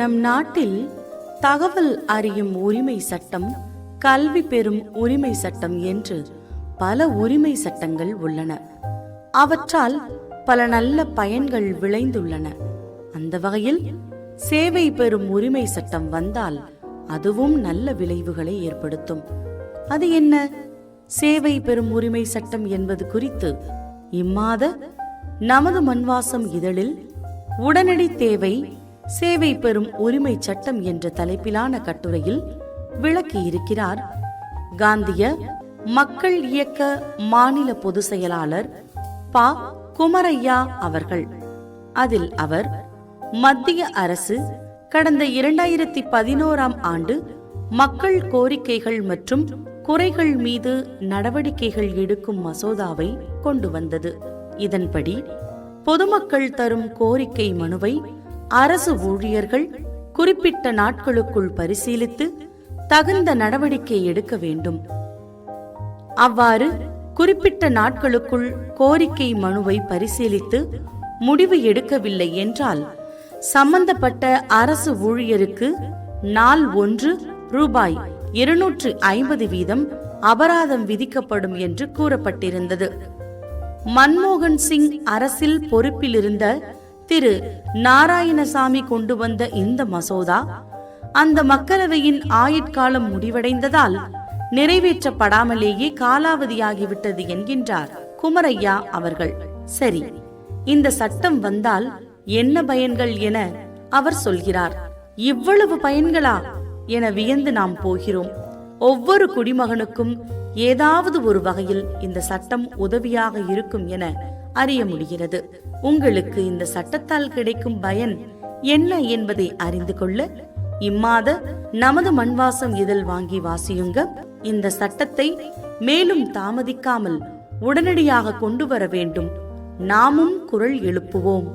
நம் நாட்டில் தகவல் அறியும் உரிமை சட்டம், கல்வி பெறும் உரிமை சட்டம் என்று பல உரிமை சட்டங்கள் உள்ளன. அவற்றால் பல நல்ல பயன்கள் விளைந்துள்ளன. அந்த வகையில் சேவை பெறும் உரிமை சட்டம் வந்தால் அதுவும் நல்ல விளைவுகளை ஏற்படுத்தும். அது என்ன சேவை பெறும் உரிமை சட்டம் என்பது குறித்து இம்மாத நமது மண்வாசம் இதழில் உடனடி தேவை சேவை பெறும் உரிமை சட்டம் என்ற தலைப்பிலான கட்டுரையில் விளக்கியிருக்கிறார் காந்திய மக்கள் இயக்க மாநில பொதுச் செயலாளர் ப. குமரையா அவர்கள். அதில் அவர் மத்திய அரசு கடந்த 2011ஆம் ஆண்டு மக்கள் கோரிக்கைகள் மற்றும் குறைகள் மீது நடவடிக்கைகள் எடுக்கும் மசோதாவை கொண்டு வந்தது. இதன்படி பொதுமக்கள் தரும் கோரிக்கை மனுவை அரசு ஊழியர்கள் குறிப்பிட்ட நாட்களுக்குள் பரிசீலித்து தகுந்த நடவடிக்கை எடுக்க வேண்டும். அவ்வாறு குறிப்பிட்ட நாட்களுக்குள் கோரிக்கை மனுவை பரிசீலித்து முடிவு எடுக்கவில்லை என்றால் சம்பந்தப்பட்ட அரசு ஊழியருக்கு நாள் ஒன்று ரூபாய் 250 வீதம் அபராதம் விதிக்கப்படும் என்று கூறப்பட்டிருந்தது. மன்மோகன் சிங் அரசில் பொறுப்பில் இருந்த திரு நாராயணசாமி கொண்டு வந்த இந்த மசோதா அந்த மக்களவையின் ஆயுட்காலம் முடிவடைந்ததால் நிறைவேற்றப்படாமலேயே காலாவதியாகிவிட்டது என்கின்றார் குமரையா அவர்கள். சரி, இந்த சட்டம் வந்தால் என்ன பயன்கள் என அவர் சொல்கிறார். இவ்வளவு பயன்களா என வியந்து நாம் போகிறோம். ஒவ்வொரு குடிமகனுக்கும் ஏதாவது ஒரு வகையில் இந்த சட்டம் உதவியாக இருக்கும் என அறிய முடிகிறது. உங்களுக்கு இந்த சட்டத்தால் கிடைக்கும் பயன் என்ன என்பதை அறிந்து கொள்ள இம்மாத நமது மண்வாசம் இதழ் வாங்கி வாசியுங்க. இந்த சட்டத்தை மேலும் தாமதிக்காமல் உடனடியாக கொண்டு வர வேண்டும். நாமும் குரல் எழுப்புவோம்.